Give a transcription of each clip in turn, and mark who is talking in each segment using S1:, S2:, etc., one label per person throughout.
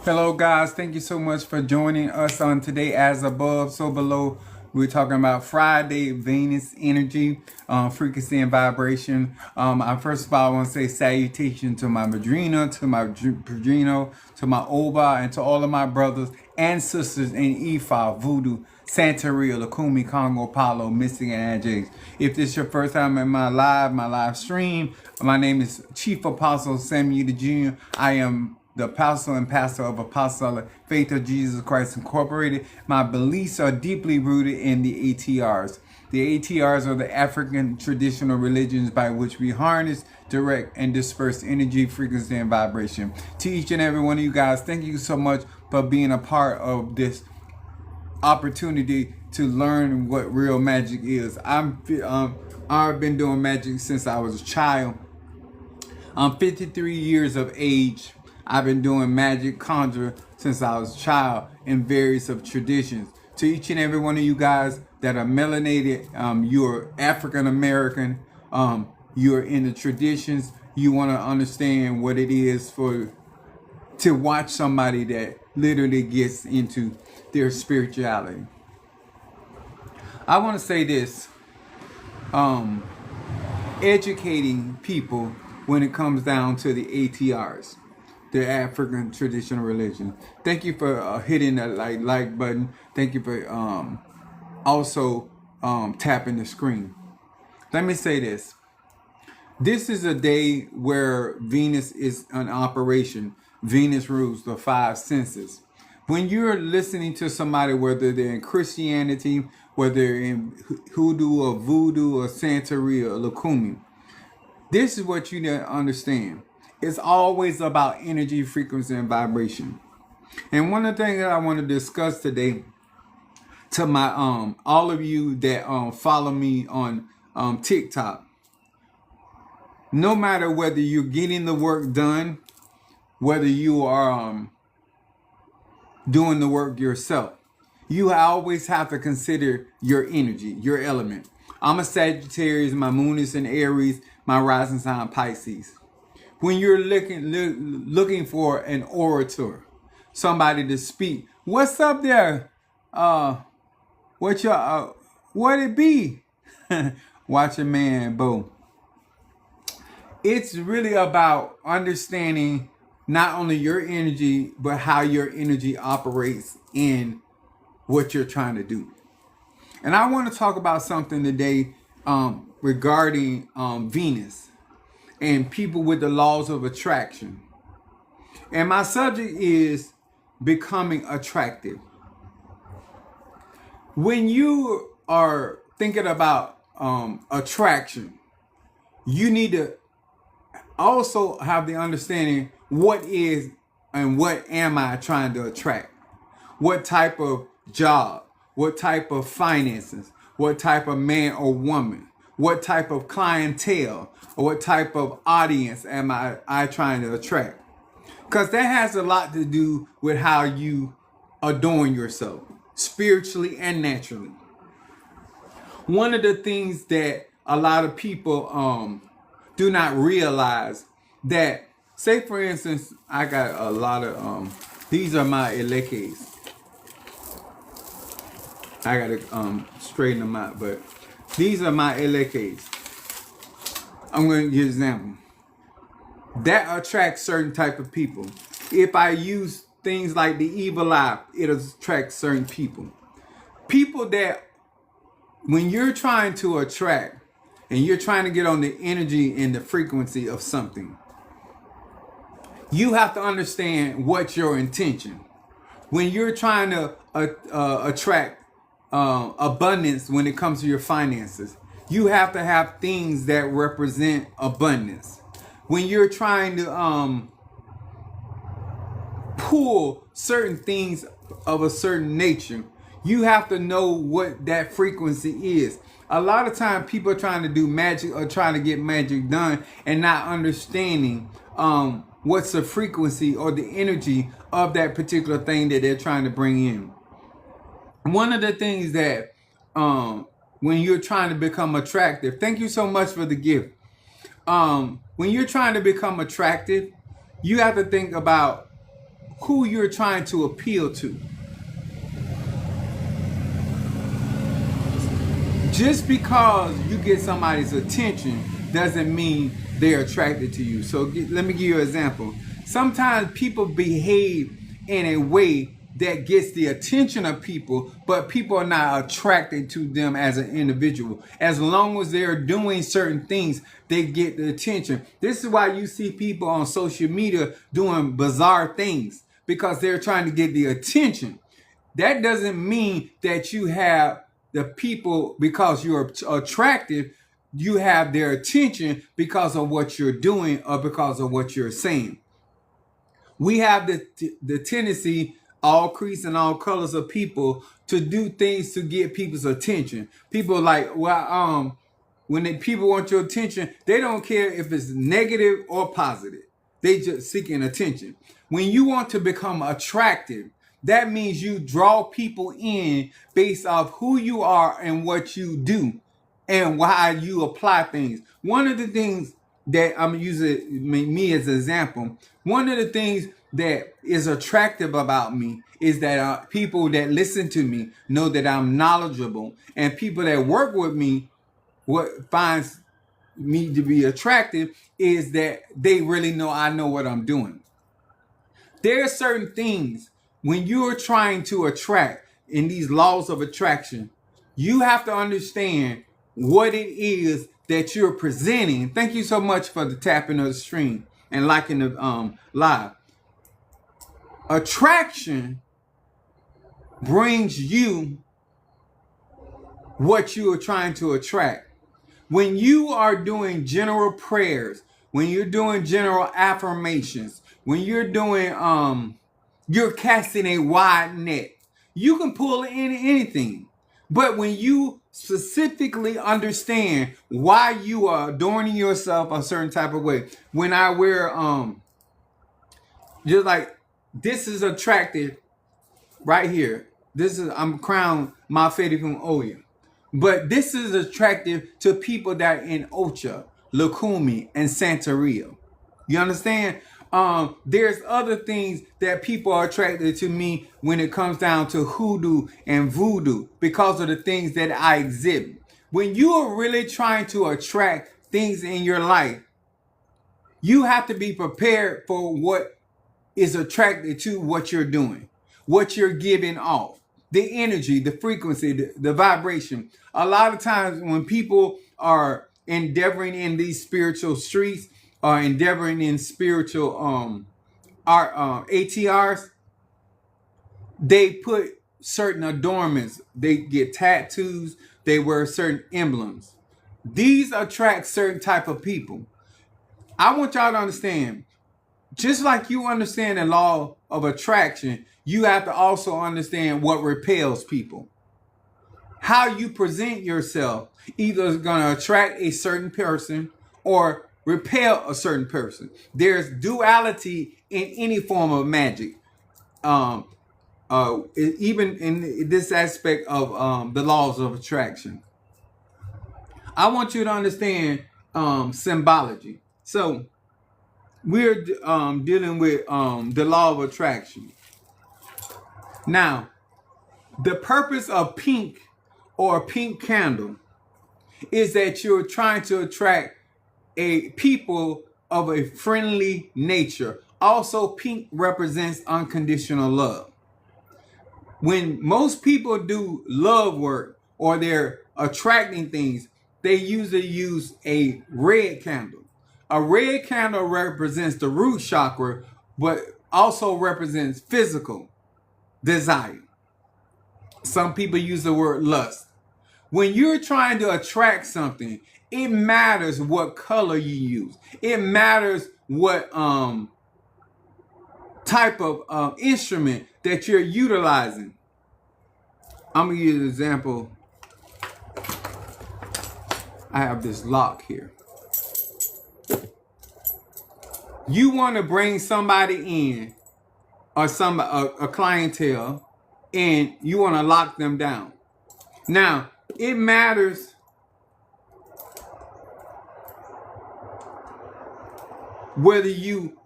S1: Hello guys, thank you so much for joining us on today As Above, So Below. We're talking about Friday, Venus energy, frequency and vibration. First of all, I want to say salutation to my Madrina, to my Padrino, to my Oba, and to all of my brothers and sisters in Ifa, Voodoo, Santeria, Lakumi, Congo, Palo, Mystic, and Ajax. If this is your first time in my live stream, my name is Chief Apostle Samuel Jr. I am the apostle and pastor of Apostolic Faith of Jesus Christ Incorporated. My beliefs are deeply rooted in the ATRs. The ATRs are the African traditional religions by which we harness, direct, and disperse energy, frequency, and vibration. To each and every one of you guys, thank you so much for being a part of this opportunity to learn what real magic is. I've been doing magic since I was a child. I'm 53 years of age. I've been doing magic conjure since I was a child in various of traditions. To each and every one of you guys that are melanated, you're African American, you're in the traditions, you want to understand what it is to watch somebody that literally gets into their spirituality. I want to say this, educating people when it comes down to the ATRs, the African traditional religion. Thank you for hitting that like button. Thank you for also tapping the screen. Let me say this. This is a day where Venus is in operation. Venus rules the five senses. When you're listening to somebody, whether they're in Christianity, whether they're in Hoodoo or Voodoo or Santeria or Lakumi, this is what you need to understand. It's always about energy, frequency, and vibration. And one of the things that I want to discuss today to my all of you that follow me on TikTok, no matter whether you're getting the work done, whether you are doing the work yourself, you always have to consider your energy, your element. I'm a Sagittarius, my moon is in Aries, my rising sign Pisces. When you're looking for an orator, somebody to speak, what's up there? What it be? Watch a man, boom. It's really about understanding not only your energy, but how your energy operates in what you're trying to do. And I want to talk about something today regarding Venus and people with the laws of attraction. And my subject is becoming attractive. When you are thinking about attraction, you need to also have the understanding what is and what am I trying to attract? What type of job? What type of finances? What type of man or woman? What type of clientele or what type of audience am I trying to attract? Because that has a lot to do with how you adorn yourself, spiritually and naturally. One of the things that a lot of people do not realize that, say for instance, I got a lot of, these are my elekes. I gotta straighten them out, but these are my elekes. I'm going to give an example. That attracts certain type of people. If I use things like the evil eye, it attracts certain people. People that, when you're trying to attract and you're trying to get on the energy and the frequency of something, you have to understand what's your intention. When you're trying to attract abundance when it comes to your finances, you have to have things that represent abundance. When you're trying to pull certain things of a certain nature, you have to know what that frequency is. A lot of times people are trying to do magic or trying to get magic done and not understanding what's the frequency or the energy of that particular thing that they're trying to bring in. One of the things that when you're trying to become attractive, thank you so much for the gift. When you're trying to become attractive, you have to think about who you're trying to appeal to. Just because you get somebody's attention doesn't mean they're attracted to you. So let me give you an example. Sometimes people behave in a way that gets the attention of people, but people are not attracted to them as an individual. As long as they're doing certain things, they get the attention. This is why you see people on social media doing bizarre things, because they're trying to get the attention. That doesn't mean that you have the people because you're attractive, you have their attention because of what you're doing or because of what you're saying. We have the tendency, all creeds and all colors of people, to do things to get people's attention. People like, well, when people want your attention, they don't care if it's negative or positive. They just seeking attention. When you want to become attractive, that means you draw people in based off who you are and what you do and why you apply things. One of the things that I'm using me as an example, one of the things that is attractive about me is that people that listen to me know that I'm knowledgeable, and people that work with me, what finds me to be attractive is that they really know I know what I'm doing. There are certain things when you're trying to attract in these laws of attraction, you have to understand what it is that you're presenting. Thank you so much for the tapping of the stream and liking the live. Attraction brings you what you are trying to attract. When you are doing general prayers, when you're doing general affirmations, when you're doing you're casting a wide net, you can pull in anything. But when you specifically understand why you are adorning yourself a certain type of way, when I wear just like this is attractive right here. This is I'm crowned Mafedi from Oya. But this is attractive to people that are in Ocha, Lukumi, and Santeria. You understand? There's other things that people are attracted to me when it comes down to hoodoo and voodoo because of the things that I exhibit. When you are really trying to attract things in your life, you have to be prepared for what is attracted to what you're doing, what you're giving off, the energy, the frequency, the vibration. A lot of times when people are endeavoring in these spiritual streets or endeavoring in spiritual ATRs, they put certain adornments. They get tattoos. They wear certain emblems. These attract certain type of people. I want y'all to understand, just like you understand the law of attraction, you have to also understand what repels people. How you present yourself either is going to attract a certain person or repel a certain person. There's duality in any form of magic. Even in this aspect of the laws of attraction. I want you to understand symbology. So we're dealing with the law of attraction. Now, the purpose of pink or a pink candle is that you're trying to attract a people of a friendly nature. Also, pink represents unconditional love. When most people do love work or they're attracting things, they usually use a red candle. A red candle represents the root chakra, but also represents physical desire. Some people use the word lust. When you're trying to attract something, it matters what color you use. It matters what type of instrument that you're utilizing. I'm going to give you an example. I have this lock here. You want to bring somebody in or a clientele, and you want to lock them down. Now, it matters whether you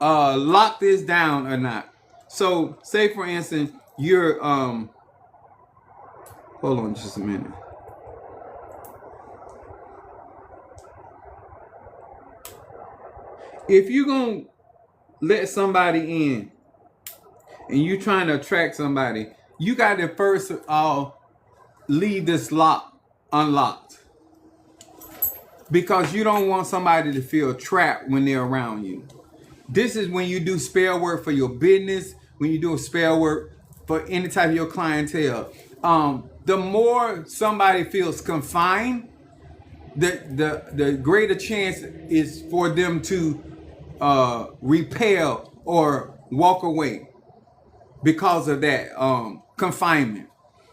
S1: lock this down or not. So say for instance, you're hold on just a minute. If you're gonna let somebody in and you're trying to attract somebody, you got to first of all leave this lock unlocked, because you don't want somebody to feel trapped when they're around you. This is when you do spell work for your business, when you do a spell work for any type of your clientele. The more somebody feels confined, the greater chance is for them to repel or walk away because of that confinement.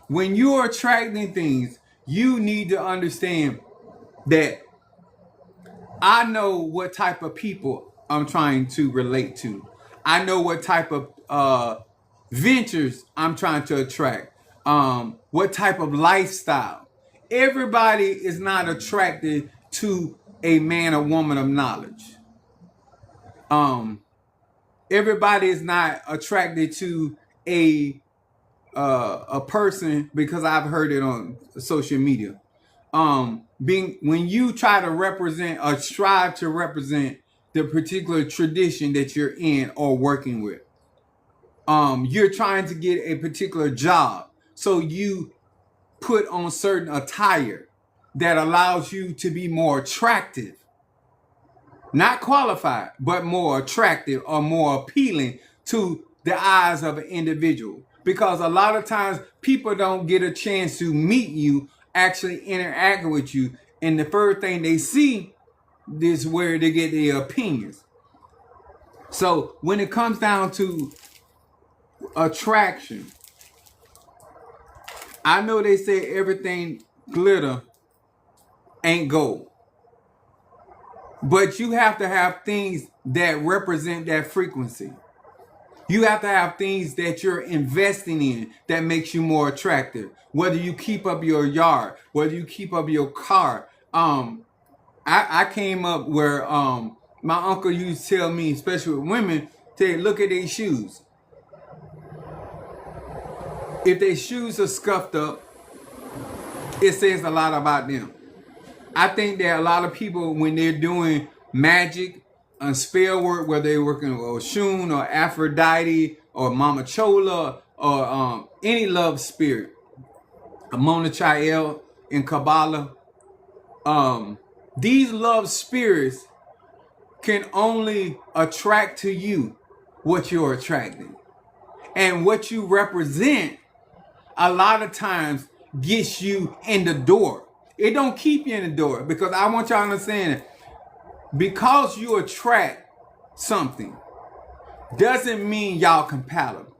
S1: When you're attracting things, you need to understand that I know what type of people I'm trying to relate to. I know what type of ventures I'm trying to attract. What type of lifestyle. Everybody is not attracted to a man or woman of knowledge. Everybody is not attracted to a person, because I've heard it on social media. When you try to represent or strive to represent the particular tradition that you're in or working with, you're trying to get a particular job, so you put on certain attire that allows you to be more attractive, not qualified, but more attractive or more appealing to the eyes of an individual. Because a lot of times people don't get a chance to meet you, actually interact with you, and the first thing they see is where they get their opinions. So when it comes down to attraction, I know they say everything glitter ain't gold, but you have to have things that represent that frequency. You have to have things that you're investing in that makes you more attractive. Whether you keep up your yard, whether you keep up your car. I came up where my uncle used to tell me, especially with women, to look at their shoes. If their shoes are scuffed up, it says a lot about them. I think that a lot of people, when they're doing magic and spell work, whether they're working with Oshun or Aphrodite or Mama Chola or any love spirit, Mona Chael in Kabbalah, these love spirits can only attract to you what you're attracting. And what you represent a lot of times gets you in the door. It don't keep you in the door, because I want y'all to understand it. Because you attract something doesn't mean y'all compatible.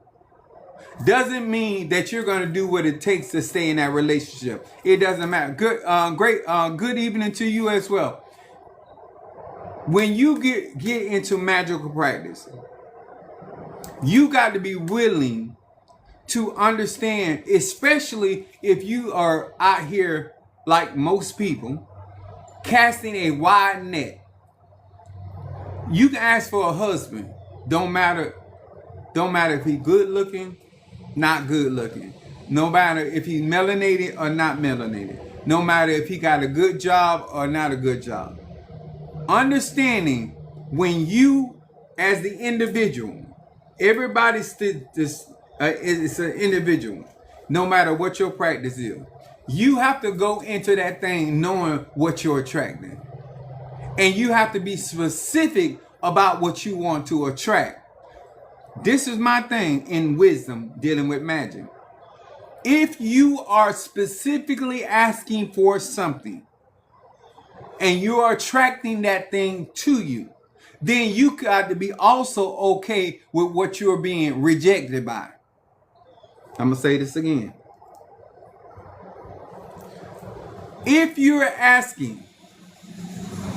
S1: Doesn't mean that you're going to do what it takes to stay in that relationship. It doesn't matter. Good evening to you as well. When you get into magical practice, you got to be willing to understand, especially if you are out here like most people, casting a wide net. You can ask for a husband. Don't matter if he's good looking, not good looking. No matter if he's melanated or not melanated. No matter if he got a good job or not a good job. Understanding when you, as the individual, everybody's it's an individual, no matter what your practice is. You have to go into that thing knowing what you're attracting. And you have to be specific about what you want to attract. This is my thing in wisdom dealing with magic. If you are specifically asking for something and you are attracting that thing to you, then you got to be also okay with what you're being rejected by. I'm going to say this again. If you're asking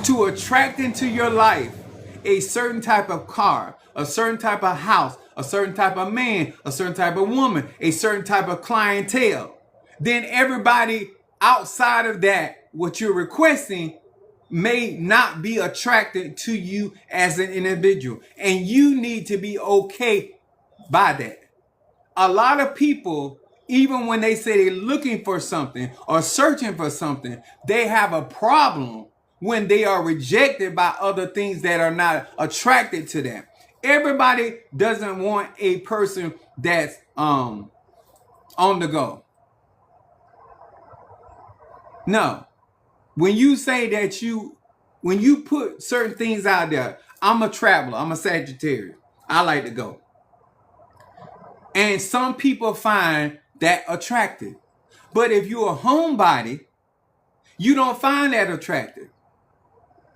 S1: to attract into your life a certain type of car, a certain type of house, a certain type of man, a certain type of woman, a certain type of clientele, then everybody outside of that, what you're requesting, may not be attracted to you as an individual. And you need to be okay by that. A lot of people, even when they say they're looking for something or searching for something, they have a problem when they are rejected by other things that are not attracted to them. Everybody doesn't want a person that's on the go. No. When you say that when you put certain things out there, I'm a traveler, I'm a Sagittarius, I like to go. And some people find that attractive. But if you're a homebody, you don't find that attractive.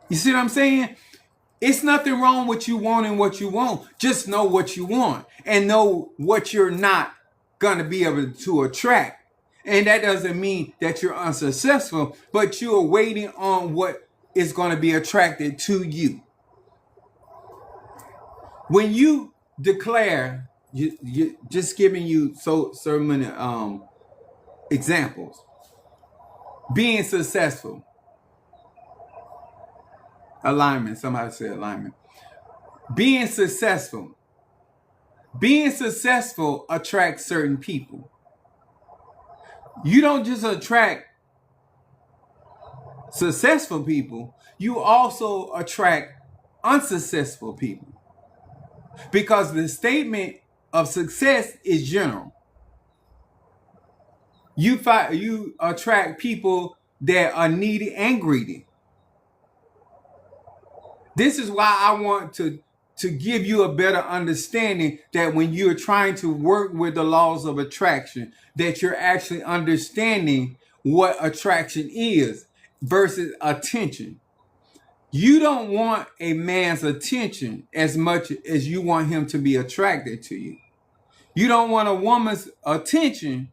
S1: You see what I'm saying? It's nothing wrong with you wanting what you want. Just know what you want and know what you're not going to be able to attract. And that doesn't mean that you're unsuccessful, but you're waiting on what is going to be attracted to you. When you declare, you just giving you so many examples. Being successful. Alignment. Somebody said alignment. Being successful. Being successful attracts certain people. You don't just attract successful people, you also attract unsuccessful people. Because the statement of success is general. You attract people that are needy and greedy. This is why I want to give you a better understanding that when you're trying to work with the laws of attraction, that you're actually understanding what attraction is versus attention. You don't want a man's attention as much as you want him to be attracted to you. You don't want a woman's attention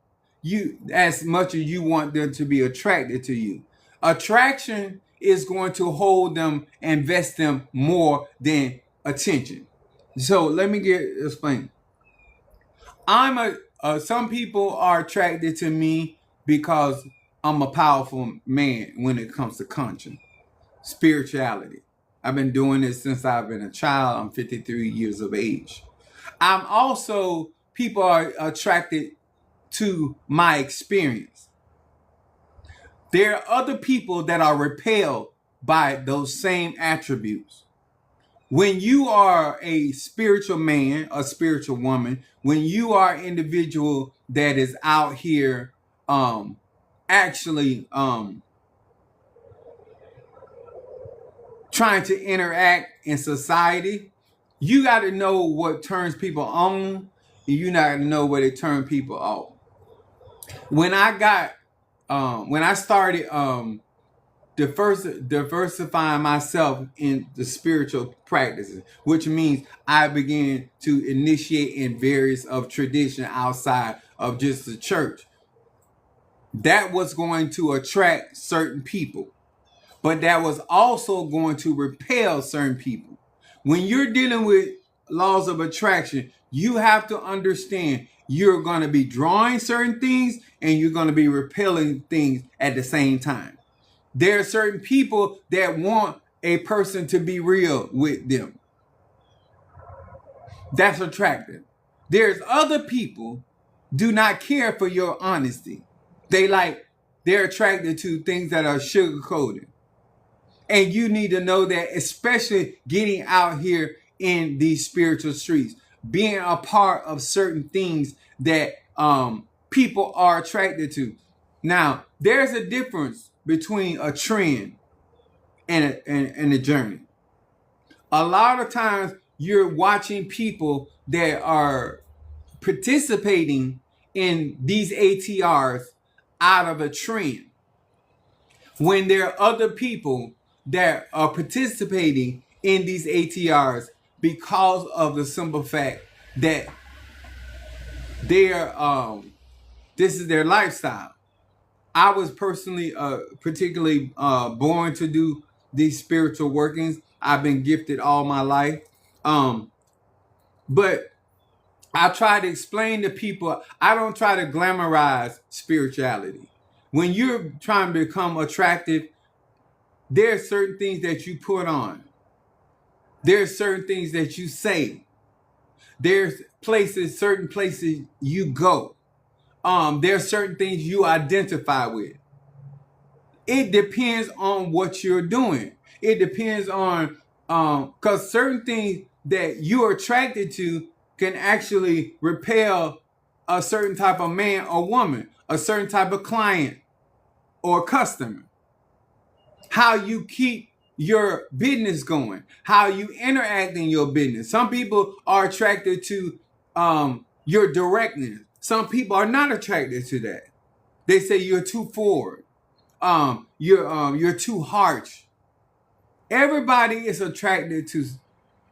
S1: as much as you want them to be attracted to you. Attraction is going to hold them, invest them more than attention. So let me explain. Some people are attracted to me because I'm a powerful man when it comes to conscience, spirituality. I've been doing this since I've been a child. I'm 53 years of age. People are attracted to my experience. There are other people that are repelled by those same attributes. When you are a spiritual man, a spiritual woman, when you are an individual that is out here actually trying to interact in society, you got to know what turns people on, and you got to know what it turns people off. When I started diversifying myself in the spiritual practices, which means I began to initiate in various of tradition outside of just the church. That was going to attract certain people, but that was also going to repel certain people. When you're dealing with laws of attraction, you have to understand you're going to be drawing certain things and you're going to be repelling things at the same time. There are certain people that want a person to be real with them. That's attractive. There's other people do not care for your honesty. They're attracted to things that are sugar-coated. And you need to know that, especially getting out here in these spiritual streets, being a part of certain things that people are attracted to. Now, there's a difference between a trend and a journey. A lot of times you're watching people that are participating in these ATRs out of a trend, when there are other people that are participating in these ATRs because of the simple fact that this is their lifestyle. I was personally particularly born to do these spiritual workings. I've been gifted all my life. But I try to explain to people, I don't try to glamorize spirituality. When you're trying to become attractive, There are certain things that you put on. There are certain things that you say. There's certain places you go. There are certain things you identify with. It depends on what you're doing. It depends on because certain things that you're attracted to can actually repel a certain type of man or woman, a certain type of client or customer. How you keep your business going, how you interact in your business. Some people are attracted to your directness. Some people are not attracted to that. They say you're too forward. You're too harsh. Everybody is attracted to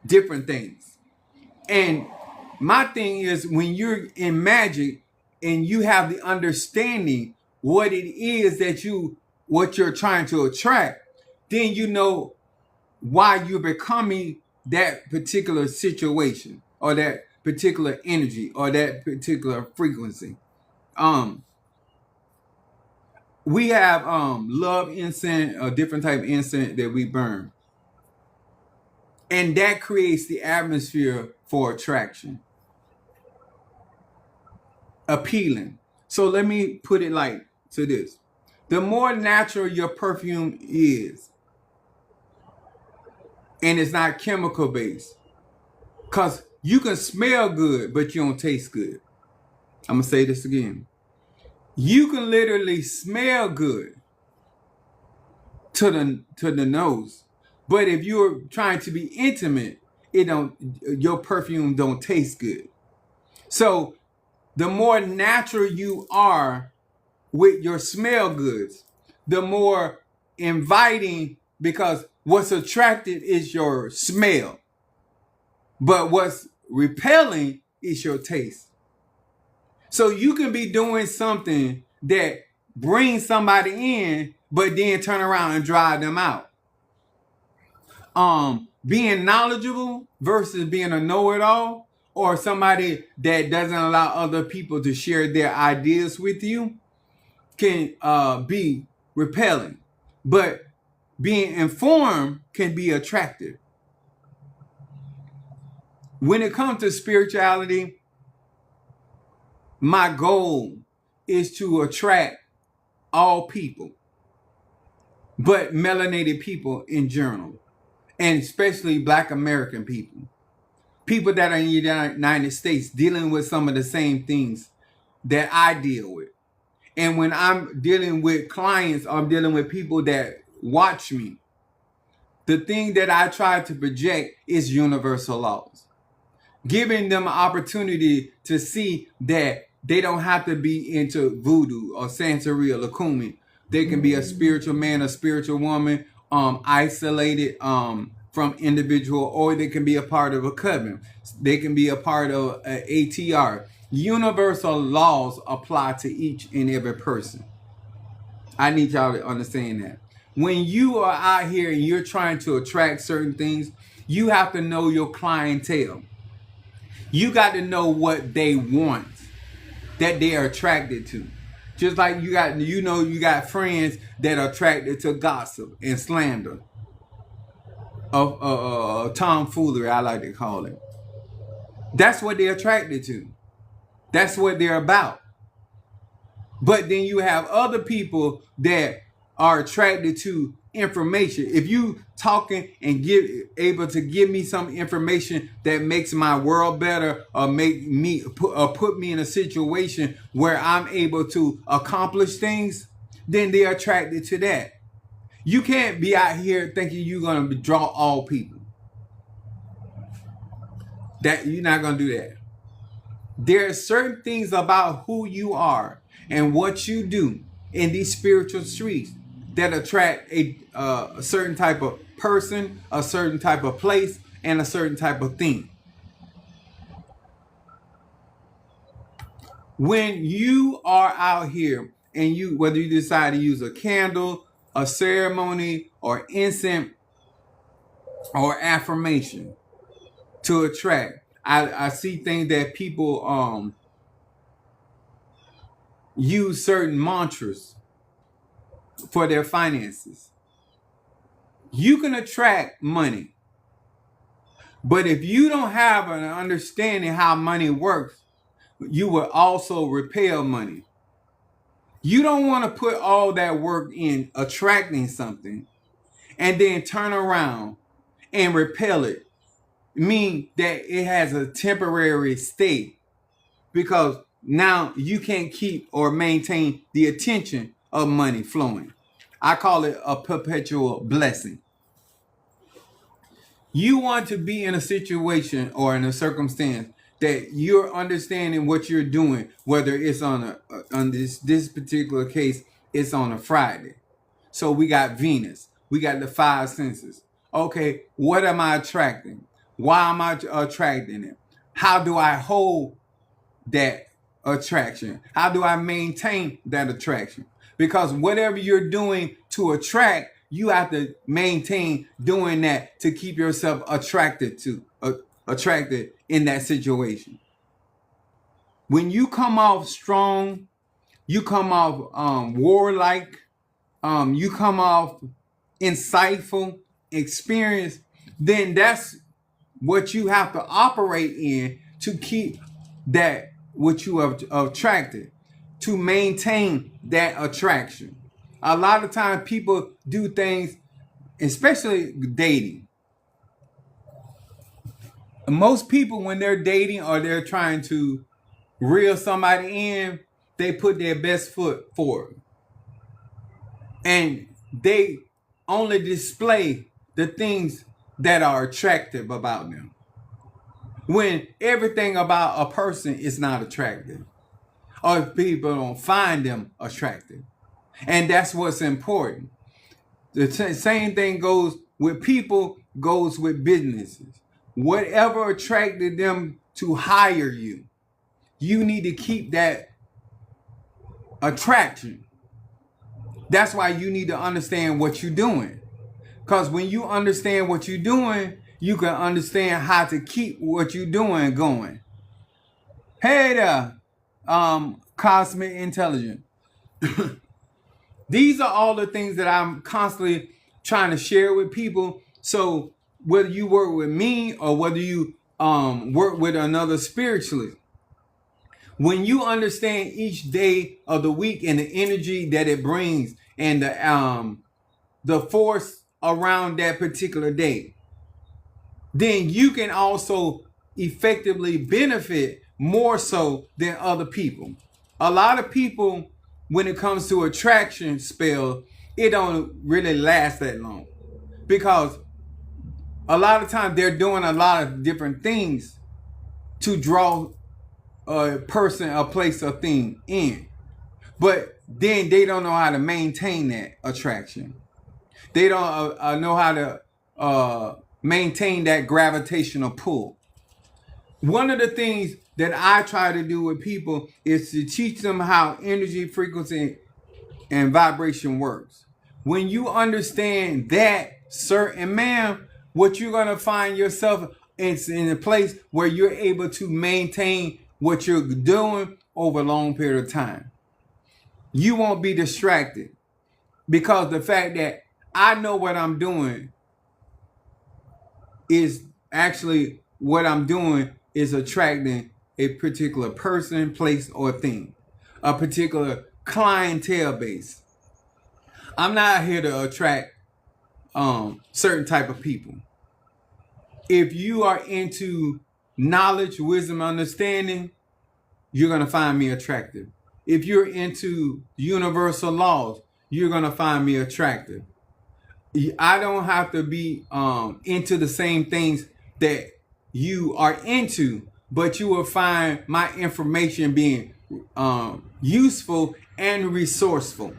S1: different things. And my thing is, when you're in magic and you have the understanding what it is what you're trying to attract, then you know why you're becoming that particular situation or that particular energy or that particular frequency. We have love incense, a different type of incense that we burn. And that creates the atmosphere for attraction. Appealing. So let me put it like to this. The more natural your perfume is, and it's not chemical based, because you can smell good, but you don't taste good. I'm going to say this again. You can literally smell good to the nose, but if you're trying to be intimate, your perfume don't taste good. So the more natural you are with your smell goods, the more inviting, because what's attractive is your smell, but what's repelling is your taste. So you can be doing something that brings somebody in, but then turn around and drive them out. Being knowledgeable versus being a know-it-all, or somebody that doesn't allow other people to share their ideas with you, can be repelling. But being informed can be attractive. When it comes to spirituality, my goal is to attract all people, but melanated people in general, and especially Black American people. People that are in the United States dealing with some of the same things that I deal with. And when I'm dealing with clients, I'm dealing with people that watch me. The thing that I try to project is universal laws, giving them an opportunity to see that they don't have to be into voodoo or Santeria or Lakumi. They can be a spiritual man, a spiritual woman, isolated from individual, or they can be a part of a coven. They can be a part of an ATR. Universal laws apply to each and every person. I need y'all to understand that. When you are out here and you're trying to attract certain things, you have to know your clientele. You got to know what they want, that they are attracted to. Just like you got friends that are attracted to gossip and slander, of tomfoolery, I like to call it. That's what they're attracted to. That's what they're about. But then you have other people that are attracted to information. If you talking and able to give me some information that makes my world better, or put me in a situation where I'm able to accomplish things, then they're attracted to that. You can't be out here thinking you're gonna draw all people. That you're not gonna do that. There are certain things about who you are and what you do in these spiritual streets that attract a certain type of person, a certain type of place, and a certain type of thing. When you are out here and whether you decide to use a candle, a ceremony, or incense, or affirmation to attract, I see things that people use certain mantras for their finances. You can attract money, but if you don't have an understanding how money works, you will also repel money. You don't want to put all that work in attracting something and then turn around and repel it. Mean that it has a temporary state, because now you can't keep or maintain the attention of money flowing. I call it a perpetual blessing. You want to be in a situation or in a circumstance that you're understanding what you're doing, whether it's on this particular case, it's on a Friday. So we got Venus, we got the five senses. Okay, what am I attracting? Why am I attracting it? How do I hold that attraction? How do I maintain that attraction? Because whatever you're doing to attract, you have to maintain doing that to keep yourself attracted in that situation. When you come off strong, you come off warlike, you come off insightful, experienced, then that's what you have to operate in to keep that what you have attracted, to maintain that attraction. A lot of times people do things, especially dating. Most people, when they're dating or they're trying to reel somebody in, they put their best foot forward. And they only display the things that are attractive about them, when everything about a person is not attractive, or if people don't find them attractive. And that's what's important. The same thing goes with people, goes with businesses. Whatever attracted them to hire you, you need to keep that attraction. That's why you need to understand what you're doing. Because when you understand what you're doing, you can understand how to keep what you're doing going. Hey there, cosmic intelligence. These are all the things that I'm constantly trying to share with people. So whether you work with me or whether you work with another spiritualist, when you understand each day of the week and the energy that it brings and the force around that particular day, then you can also effectively benefit more so than other people. A lot of people, when it comes to attraction spell, it don't really last that long, because a lot of times they're doing a lot of different things to draw a person, a place, a thing in. But then they don't know how to maintain that attraction. They don't know how to maintain that gravitational pull. One of the things that I try to do with people is to teach them how energy, frequency, and vibration works. When you understand that, sir and ma'am, what you're going to find yourself is in a place where you're able to maintain what you're doing over a long period of time. You won't be distracted, because the fact that I know what I'm doing is actually what I'm doing is attracting a particular person, place, or thing, a particular clientele base. I'm not here to attract certain type of people. If you are into knowledge, wisdom, understanding, you're going to find me attractive. If you're into universal laws, you're going to find me attractive. I don't have to be into the same things that you are into, but you will find my information being useful and resourceful.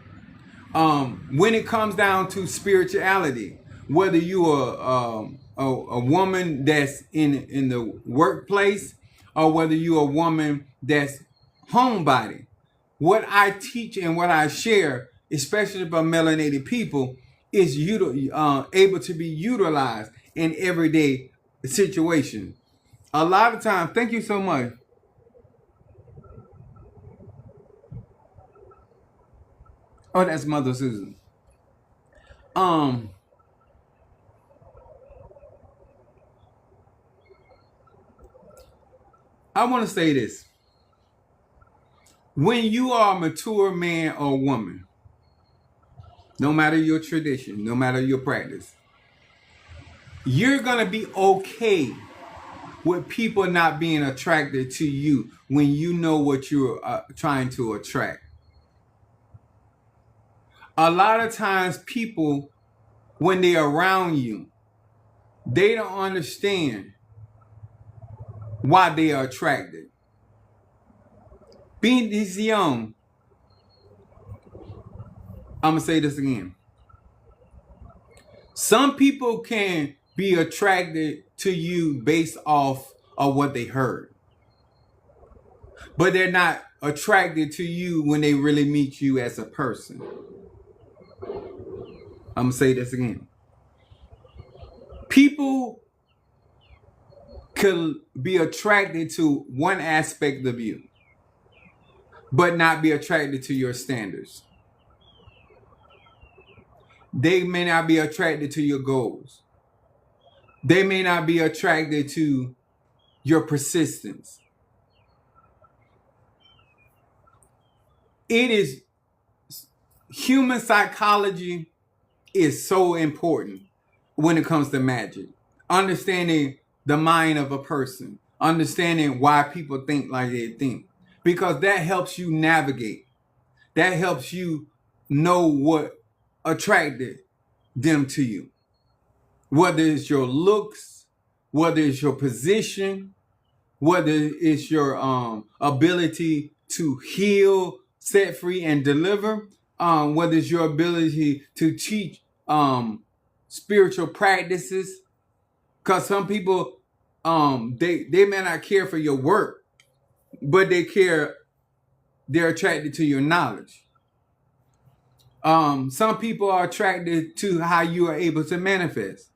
S1: When it comes down to spirituality, whether you are a woman that's in the workplace, or whether you're a woman that's homebody, what I teach and what I share, especially for melanated people, is able to be utilized in everyday situations. A lot of times, thank you so much. Oh, that's Mother Susan. Um, I want to say this. When you are a mature man or woman, no matter your tradition, no matter your practice, you're going to be okay with people not being attracted to you when you know what you're trying to attract. A lot of times people, when they're around you, they don't understand why they are attracted. Being this young, I'm going to say this again. Some people can be attracted to you based off of what they heard. But they're not attracted to you when they really meet you as a person. I'm going to say this again. People could be attracted to one aspect of you, but not be attracted to your standards. They may not be attracted to your goals. They may not be attracted to your persistence. It is, human psychology is so important when it comes to magic. Understanding the mind of a person. Understanding why people think like they think. Because that helps you navigate. That helps you know what attracted them to you. Whether it's your looks, whether it's your position, whether it's your ability to heal, set free, and deliver, whether it's your ability to teach spiritual practices. Because some people, they may not care for your work, but they're attracted to your knowledge. Some people are attracted to how you are able to manifest.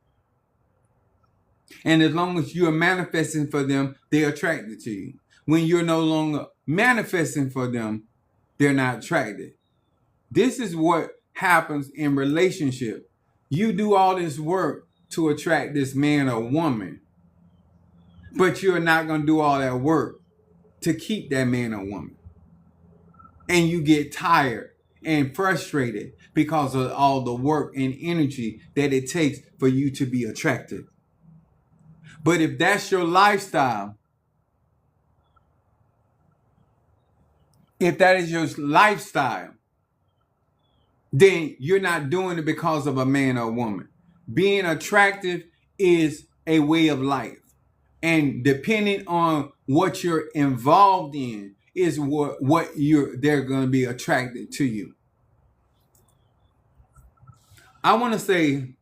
S1: And as long as you are manifesting for them, they're attracted to you. When you're no longer manifesting for them, they're not attracted. This is what happens in relationship. You do all this work to attract this man or woman, but you're not going to do all that work to keep that man or woman. And you get tired and frustrated because of all the work and energy that it takes for you to be attracted. But if that's your lifestyle, if that is your lifestyle, then you're not doing it because of a man or woman. Being attractive is a way of life. And depending on what you're involved in is they're going to be attracted to you. I want to say,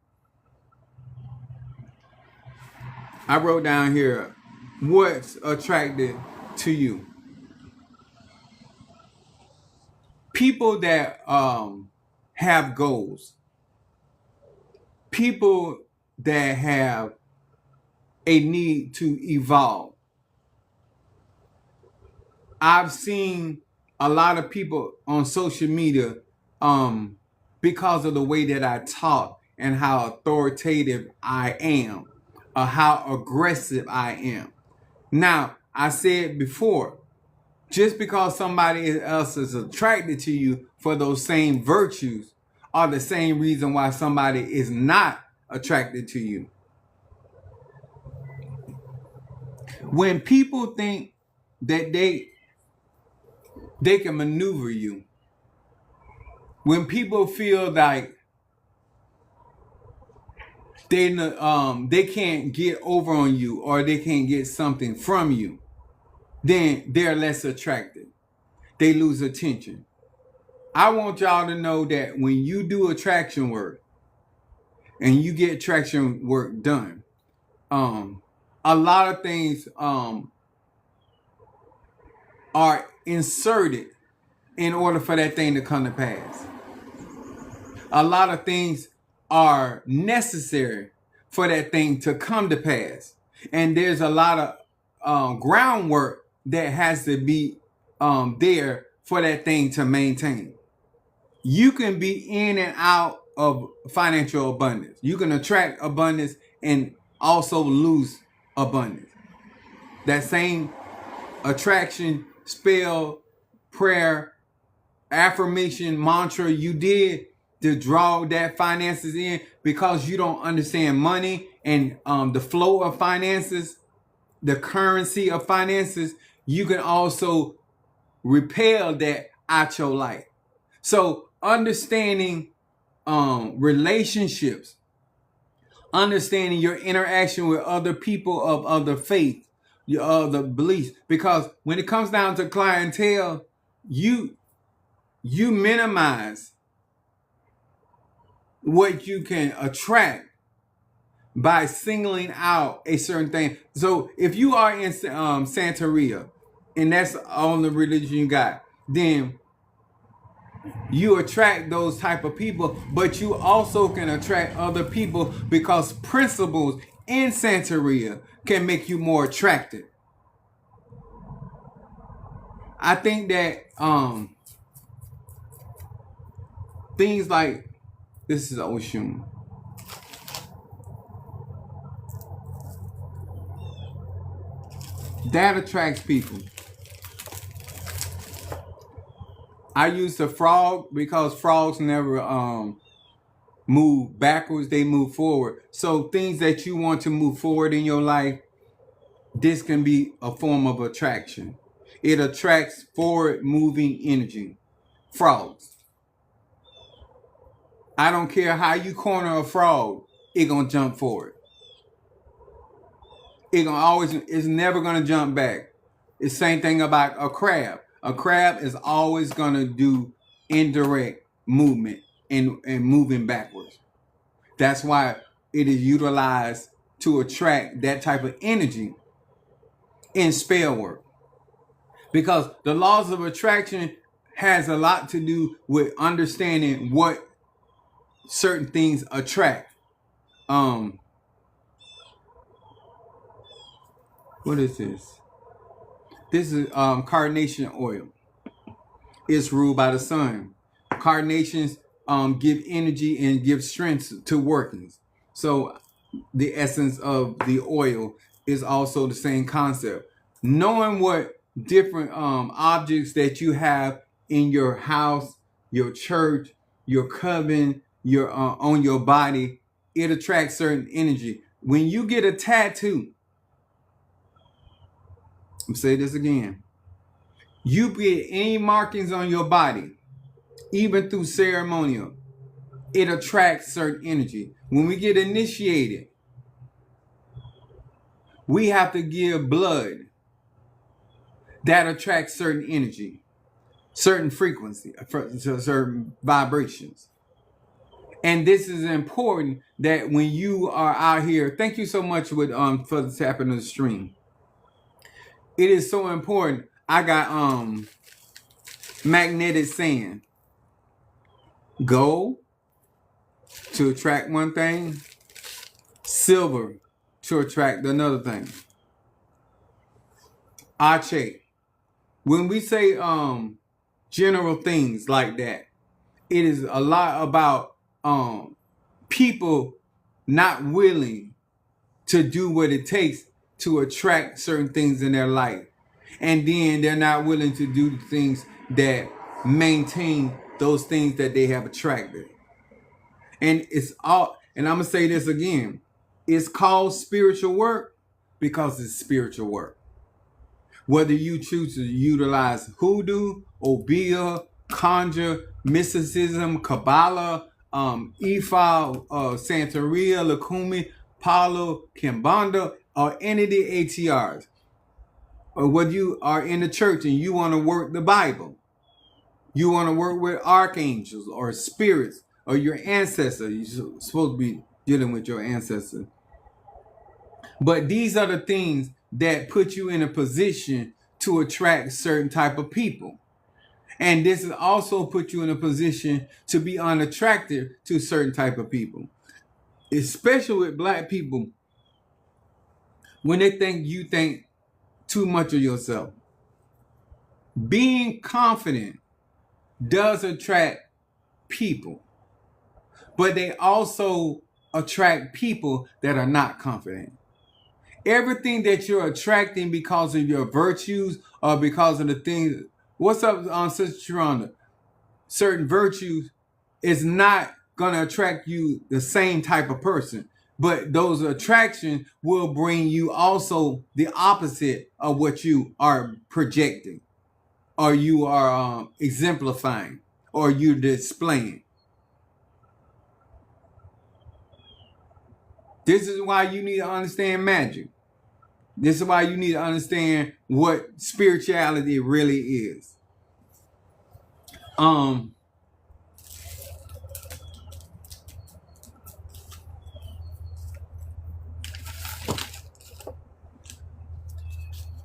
S1: I wrote down here, what's attracted to you? People that have goals. People that have a need to evolve. I've seen a lot of people on social media because of the way that I talk and how authoritative I am, or how aggressive I am. Now, I said before, just because somebody else is attracted to you for those same virtues are the same reason why somebody is not attracted to you. When people think that they can maneuver you, when people feel like they can't get over on you or they can't get something from you, then they're less attractive. They lose attention. I want y'all to know that when you do attraction work and you get attraction work done, a lot of things are inserted in order for that thing to come to pass. A lot of things are necessary for that thing to come to pass. And there's a lot of groundwork that has to be there for that thing to maintain. You can be in and out of financial abundance. You can attract abundance and also lose abundance. That same attraction, spell, prayer, affirmation, mantra you did to draw that finances in, because you don't understand money and the flow of finances, the currency of finances, you can also repel that out your life. So understanding relationships, understanding your interaction with other people of other faith, your other beliefs, because when it comes down to clientele, you minimize what you can attract by singling out a certain thing. So if you are in Santeria, and that's all the religion you got, then you attract those type of people, but you also can attract other people because principles in Santeria can make you more attractive. I think that things like, this is Oshun. That attracts people. I use the frog because frogs never move backwards, they move forward. So things that you want to move forward in your life, this can be a form of attraction. It attracts forward moving energy. Frogs. I don't care how you corner a frog, it gonna jump forward. It's never gonna jump back. It's the same thing about a crab. A crab is always gonna do indirect movement and moving backwards. That's why it is utilized to attract that type of energy in spell work. Because the laws of attraction has a lot to do with understanding what certain things attract. What is this? This is carnation oil. It's ruled by the sun. Carnations give energy and give strength to workings. So the essence of the oil is also the same concept. Knowing what different objects that you have in your house, your church, your coven, your on your body, it attracts certain energy. When you get a tattoo, I'm say this again, you get any markings on your body, even through ceremonial, it attracts certain energy. When we get initiated, we have to give blood. That attracts certain energy, certain frequency, certain vibrations. And this is important that when you are out here, thank you so much with for the tapping of the stream. It is so important. I got magnetic sand. Gold to attract one thing, silver to attract another thing. Ache. When we say general things like that, it is a lot about people not willing to do what it takes to attract certain things in their life. And then they're not willing to do things that maintain those things that they have attracted. And it's all, and I'm going to say this again, it's called spiritual work because it's spiritual work. Whether you choose to utilize hoodoo, obeah, conjure, mysticism, Kabbalah, Ifa, Santeria, Lukumi, Palo, Kimbanda, or any of the ATRs. Or whether you are in the church and you want to work the Bible, you want to work with archangels or spirits or your ancestor. You're supposed to be dealing with your ancestor. But these are the things that put you in a position to attract certain type of people. And this is also put you in a position to be unattractive to certain type of people. Especially with black people, when they think you think too much of yourself. Being confident does attract people, but they also attract people that are not confident. Everything that you're attracting because of your virtues or because of the things. What's up, Sister Sharonda? Certain virtues is not going to attract you the same type of person, but those attractions will bring you also the opposite of what you are projecting, or you are exemplifying, or you displaying. This is why you need to understand magic. This is why you need to understand what spirituality really is.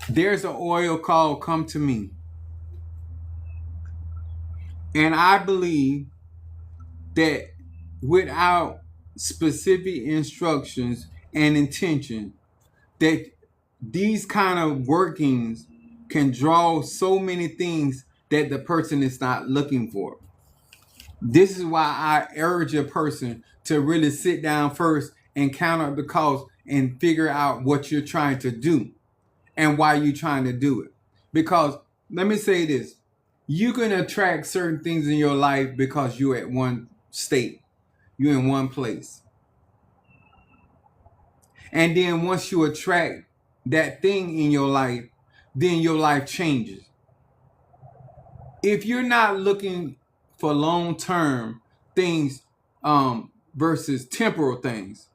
S1: There's an oil called Come to Me. And I believe that without specific instructions and intention, that these kind of workings can draw so many things that the person is not looking for. This is why I urge a person to really sit down first and count up the cost and figure out what you're trying to do and why you're trying to do it. Because let me say this, you can attract certain things in your life because you're at one state, you're in one place. And then once you attract that thing in your life, then your life changes. If you're not looking for long-term things versus temporal things,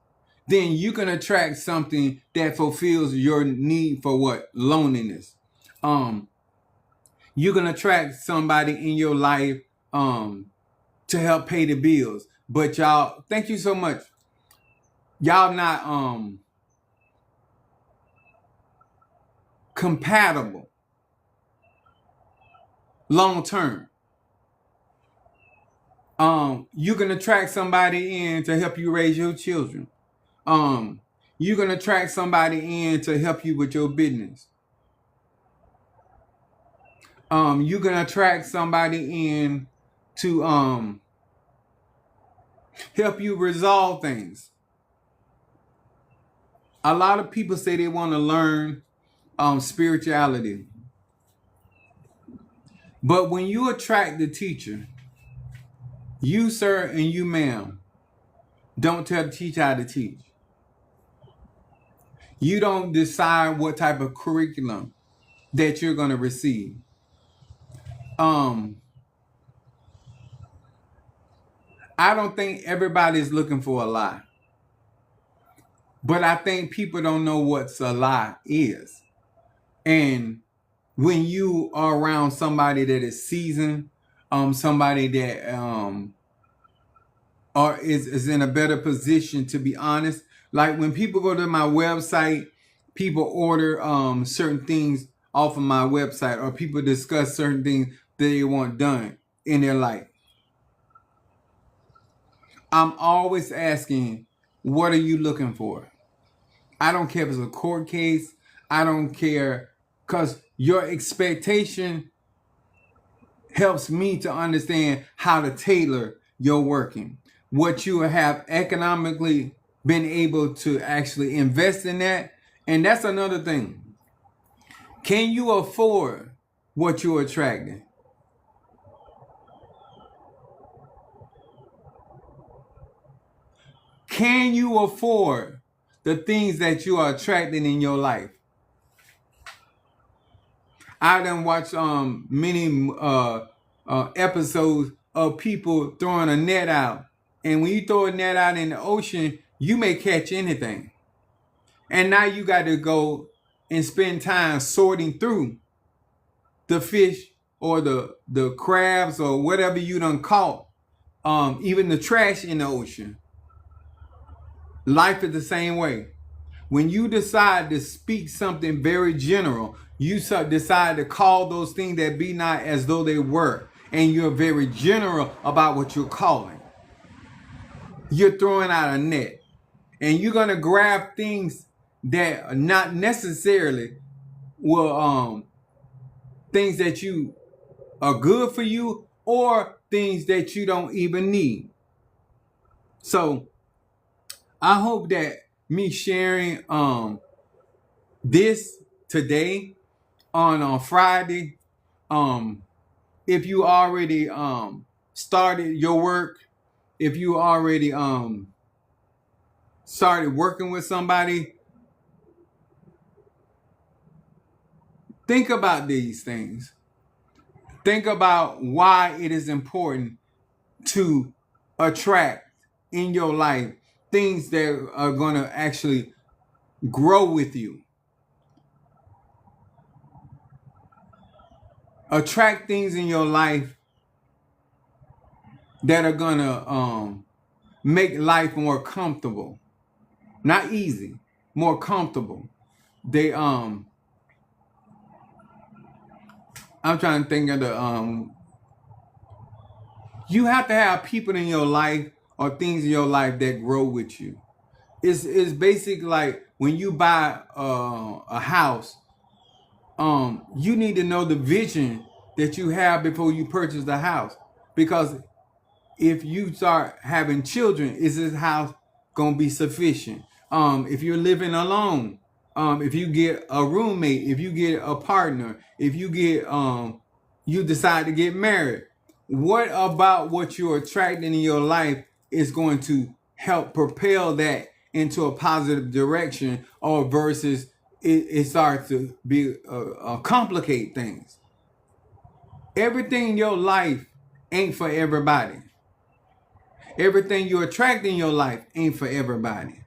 S1: then you can attract something that fulfills your need for what? Loneliness. You can attract somebody in your life to help pay the bills. But y'all, thank you so much. Y'all not compatible long term. You can attract somebody in to help you raise your children. You can attract somebody in to help you with your business. You can attract somebody in to help you resolve things. A lot of people say they want to learn spirituality. But when you attract the teacher, you, sir, and you, ma'am, don't tell the teacher how to teach. You don't decide what type of curriculum that you're going to receive. I don't think everybody's looking for a lie. But I think people don't know what a lie is. And when you are around somebody that is seasoned, somebody that or is in a better position to be honest. Like when people go to my website, people order certain things off of my website, or people discuss certain things that they want done in their life. I'm always asking, what are you looking for? I don't care if it's a court case. I don't care, because your expectation helps me to understand how to tailor your working. What you have economically been able to actually invest in that. And that's another thing. Can you afford what you're attracting? Can you afford the things that you are attracting in your life? I done watched many episodes of people throwing a net out. And when you throw a net out in the ocean, you may catch anything. And now you got to go and spend time sorting through the fish or the crabs or whatever you done caught. Even the trash in the ocean. Life is the same way. When you decide to speak something very general, you decide to call those things that be not as though they were. And you're very general about what you're calling. You're throwing out a net. And you're going to grab things that are not necessarily will things that you are good for you, or things that you don't even need. So I hope that me sharing this today on Friday, if you already started your work, if you already started working with somebody, think about these things. Think about why it is important to attract in your life things that are going to actually grow with you. Attract things in your life that are going to make life more comfortable. Not easy, more comfortable. I'm trying to think of you have to have people in your life or things in your life that grow with you. It's basically like when you buy a house, you need to know the vision that you have before you purchase the house. Because if you start having children, is this house gonna be sufficient? If you're living alone, if you get a roommate, if you get a partner, if you get you decide to get married, what about what you're attracting in your life is going to help propel that into a positive direction, or versus it starts to be complicate things. Everything in your life ain't for everybody. Everything you attract in your life ain't for everybody.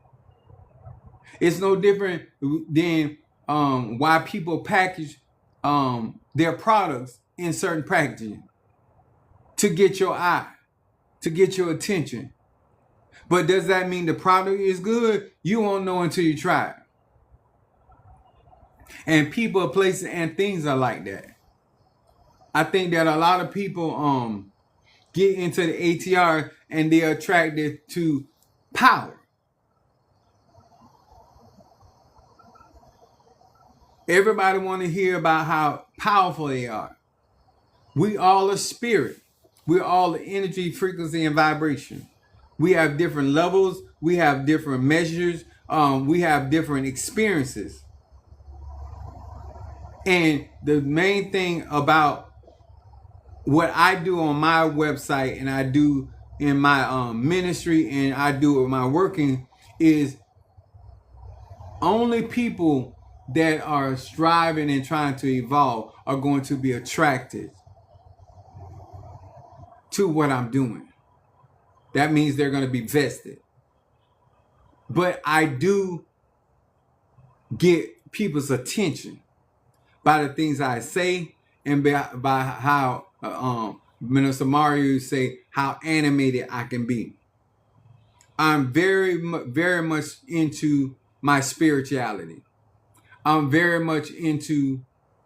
S1: It's no different than why people package their products in certain packaging to get your eye, to get your attention. But does that mean the product is good? You won't know until you try it. And people, places, and things are like that. I think that a lot of people get into the ATR and they're attracted to power. Everybody want to hear about how powerful they are. We all are spirit. We're all the energy, frequency, and vibration. We have different levels. We have different measures. We have different experiences. And the main thing about what I do on my website and I do in my ministry and I do with my working is only people that are striving and trying to evolve are going to be attracted to what I'm doing. That means they're going to be vested. But I do get people's attention by the things I say and by how Minister Mario say how animated I can be. I'm very much into my spirituality. I'm very much into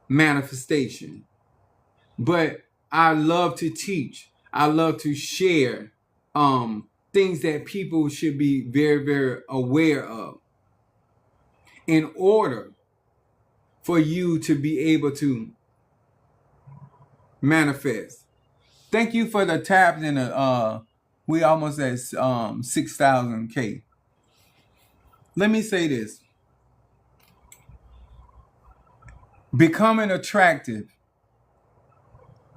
S1: manifestation. But I love to teach. I love to share things that people should be very, very aware of in order for you to be able to manifest. Thank you for the taps and the we almost at 6,000K. Let me say this. Becoming attractive,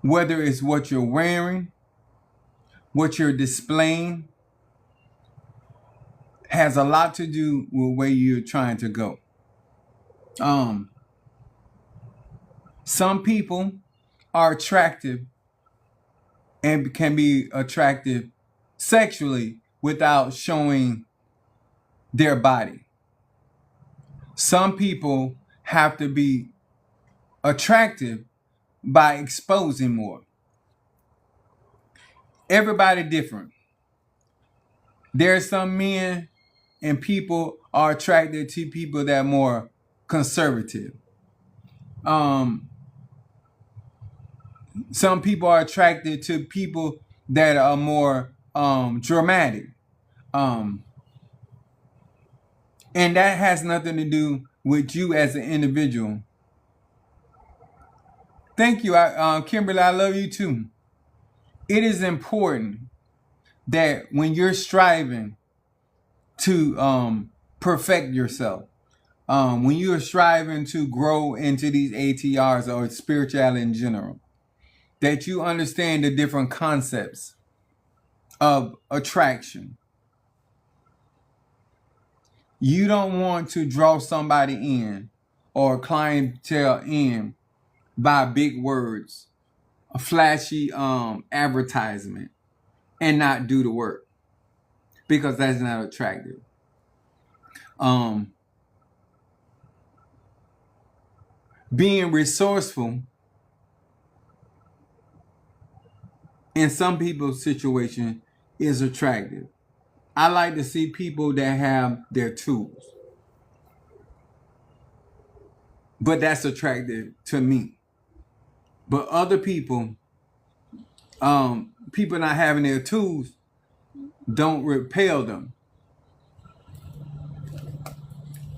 S1: whether it's what you're wearing, what you're displaying, has a lot to do with where you're trying to go. Some people are attractive and can be attractive sexually without showing their body. Some people have to be attractive by exposing more. Everybody different. There are some men and people are attracted to people that are more conservative. Some people are attracted to people that are more dramatic. And that has nothing to do with you as an individual. Thank you, Kimberly. I love you too. It is important that when you're striving to perfect yourself, when you are striving to grow into these ATRs or spirituality in general, that you understand the different concepts of attraction. You don't want to draw somebody in or clientele in by big words, a flashy advertisement, and not do the work, because that's not attractive. Being resourceful in some people's situation is attractive. I like to see people that have their tools, but that's attractive to me. But other people, people not having their tools, don't repel them.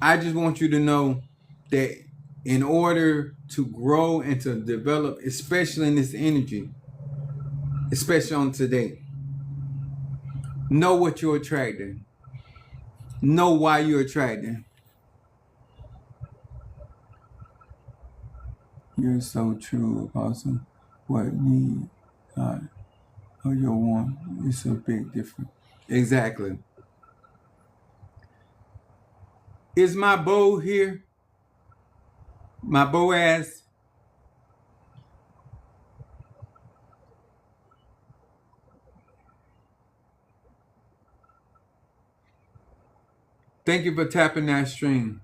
S1: I just want you to know that in order to grow and to develop, especially in this energy, especially on today, know what you're attracting. Know why you're attracting. You're so true, Apostle. What need God or your want? It's a big difference. Exactly. Is my bow here? My Boaz? Thank you for tapping that string.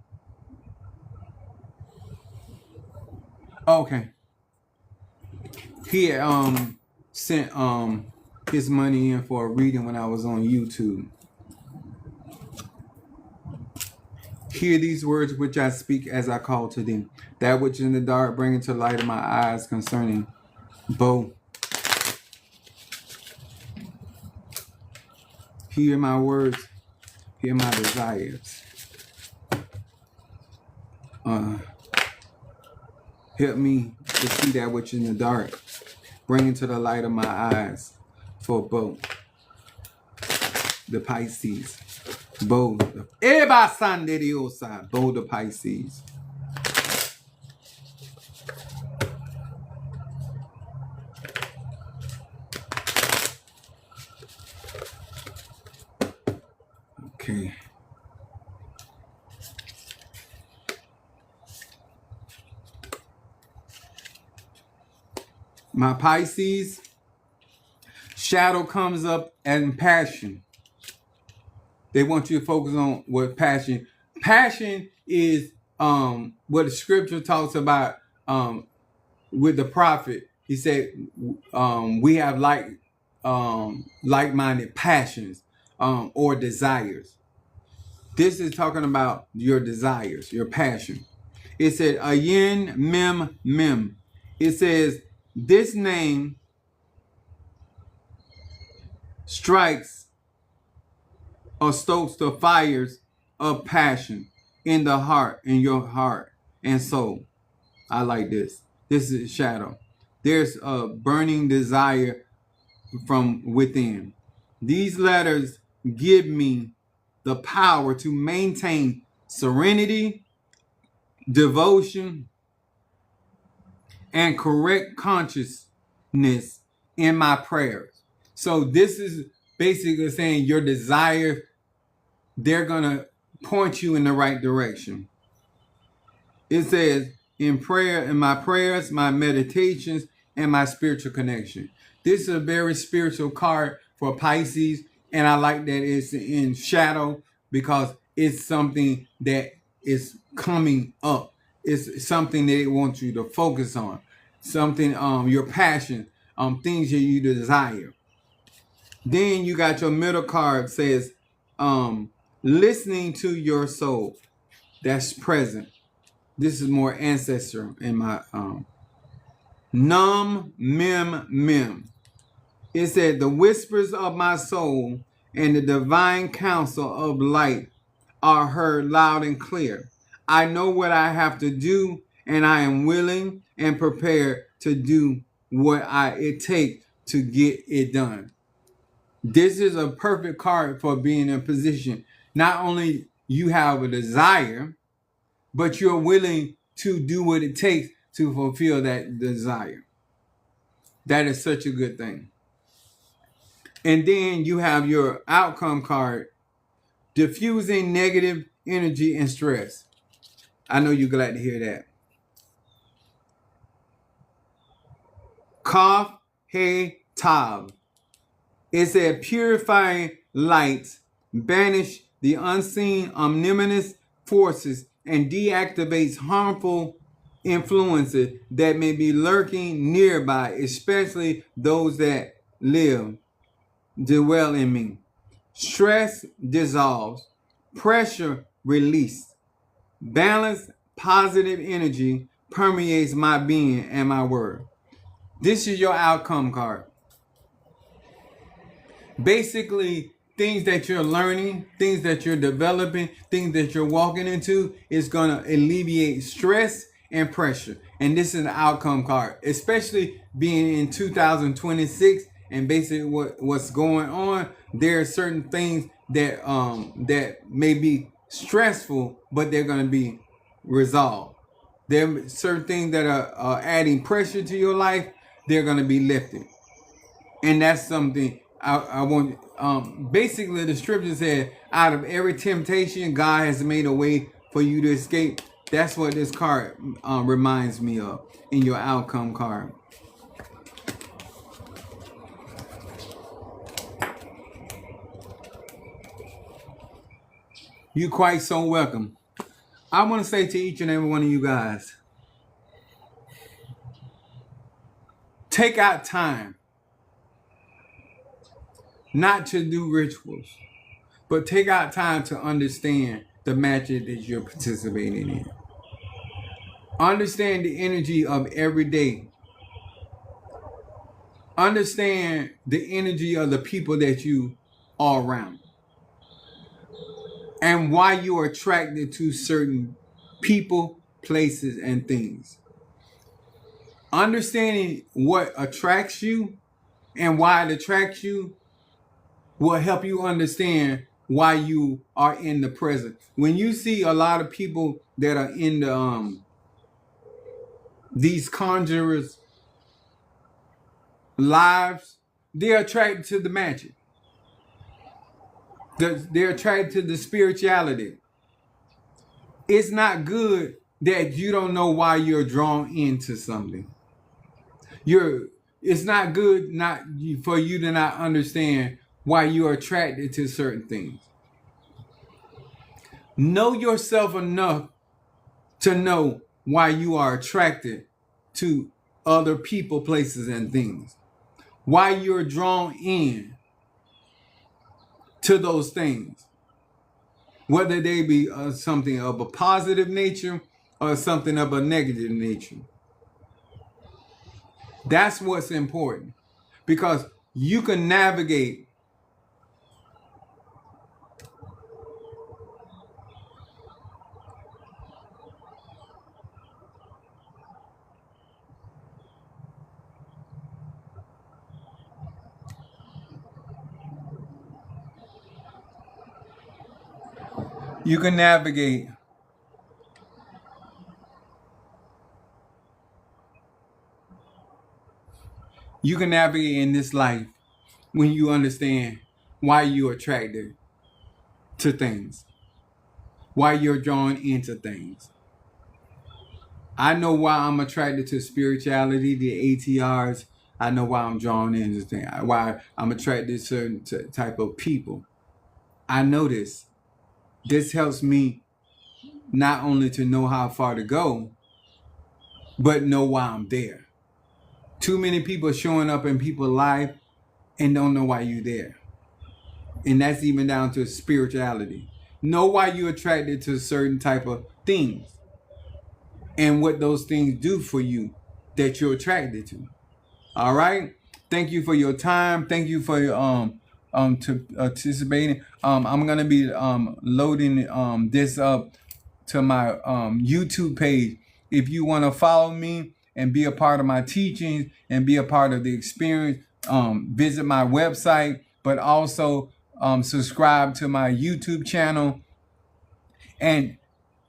S1: Okay. He sent his money in for a reading when I was on YouTube. Hear these words which I speak as I call to thee. That which in the dark bring into light of my eyes concerning Bo. Hear my words. Hear my desires. Help me to see that which in the dark. Bring into the light of my eyes for Bo. The Pisces. Bo. Bo the Pisces. Okay. My Pisces, shadow comes up and passion. They want you to focus on what passion. Passion is what the scripture talks about with the prophet. He said we have like-minded passions or desires. This is talking about your desires, your passion. It said Ayin Mem Mem. It says this name strikes or stokes the fires of passion in the heart, in your heart and soul. I like this. This is shadow. There's a burning desire from within. These letters give me the power to maintain serenity, devotion, and correct consciousness in my prayers. So this is basically saying your desire, they're going to point you in the right direction. It says, in prayer, in my prayers, my meditations, and my spiritual connection. This is a very spiritual card for Pisces, and I like that it's in shadow because it's something that is coming up. It's something that it wants you to focus on. Something, your passion, things that you desire. Then you got your middle card says, listening to your soul. That's present. This is more ancestral in my Num Mem Mem. It said the whispers of my soul and the divine counsel of light are heard loud and clear. I know what I have to do, and I am willing and prepared to do what it takes to get it done. This is a perfect card for being in a position. Not only you have a desire, but you're willing to do what it takes to fulfill that desire. That is such a good thing. And then you have your outcome card, diffusing negative energy and stress. I know you're glad to hear that. Kaf He Tab. It's a purifying light, banish the unseen omnipotent forces and deactivates harmful influences that may be lurking nearby, especially those that dwell in me. Stress dissolves, pressure released, balance, positive energy permeates my being and my word. This is your outcome card. Basically, things that you're learning, things that you're developing, things that you're walking into is going to alleviate stress and pressure. And this is an outcome card, especially being in 2026 and basically what's going on. There are certain things that that may be stressful, but they're going to be resolved. There are certain things that are adding pressure to your life. They're going to be lifted. And that's something I want. Basically, the scripture said, out of every temptation, God has made a way for you to escape. That's what this card reminds me of in your outcome card. You're quite so welcome. I want to say to each and every one of you guys, take out time not to do rituals, but take out time to understand the magic that you're participating in. Understand the energy of every day. Understand the energy of the people that you are around. And why you are attracted to certain people, places, and things. Understanding what attracts you and why it attracts you will help you understand why you are in the present. When you see a lot of people that are in the these conjurers' lives, they're attracted to the magic. They're attracted to the spirituality. It's not good that you don't know why you're drawn into something. It's not good for you to not understand why you are attracted to certain things. Know yourself enough to know why you are attracted to other people, places, and things. Why you're drawn in to those things. Whether they be something of a positive nature or something of a negative nature. That's what's important. Because you can navigate You can navigate in this life when you understand why you're attracted to things, why you're drawn into things. I know why I'm attracted to spirituality, the ATRs. I know why I'm drawn into things, why I'm attracted to certain type of people. I know this. This helps me not only to know how far to go, but know why I'm there. Too many people showing up in people's life and don't know why you're there. And that's even down to spirituality. Know why you're attracted to certain type of things and what those things do for you that you're attracted to. All right? Thank you for your time. Thank you for your to participating. I'm gonna be loading this up to my YouTube page. If you want to follow me and be a part of my teachings and be a part of the experience, visit my website, but also subscribe to my YouTube channel and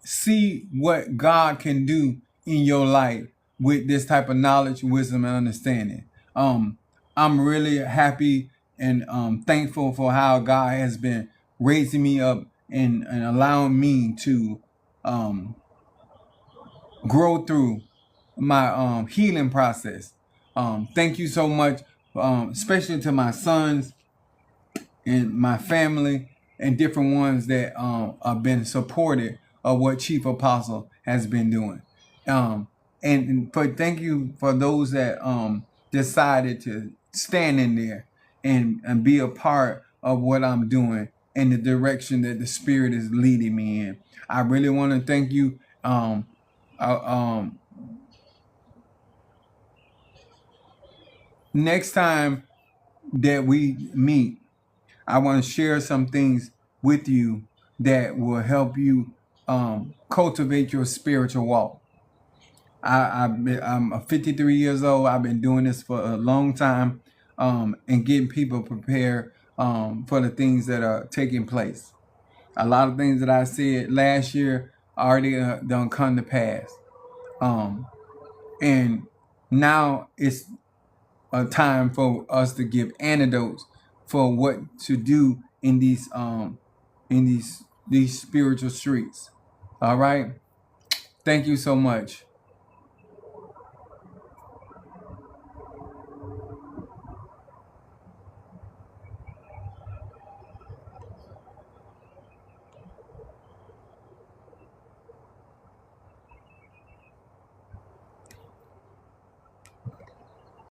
S1: see what God can do in your life with this type of knowledge, wisdom, and understanding. I'm really happy and thankful for how God has been raising me up and allowing me to grow through my healing process. Thank you so much, especially to my sons and my family and different ones that have been supportive of what Chief Apostle has been doing. And for thank you for those that decided to stand in there and be a part of what I'm doing and the direction that the Spirit is leading me in. I really want to thank you. Next time that we meet, I want to share some things with you that will help you cultivate your spiritual walk. I'm 53 years old. I've been doing this for a long time and getting people prepared for the things that are taking place. A lot of things that I said last year already done come to pass. And now it's a time for us to give antidotes for what to do in these spiritual streets. All right. Thank you so much.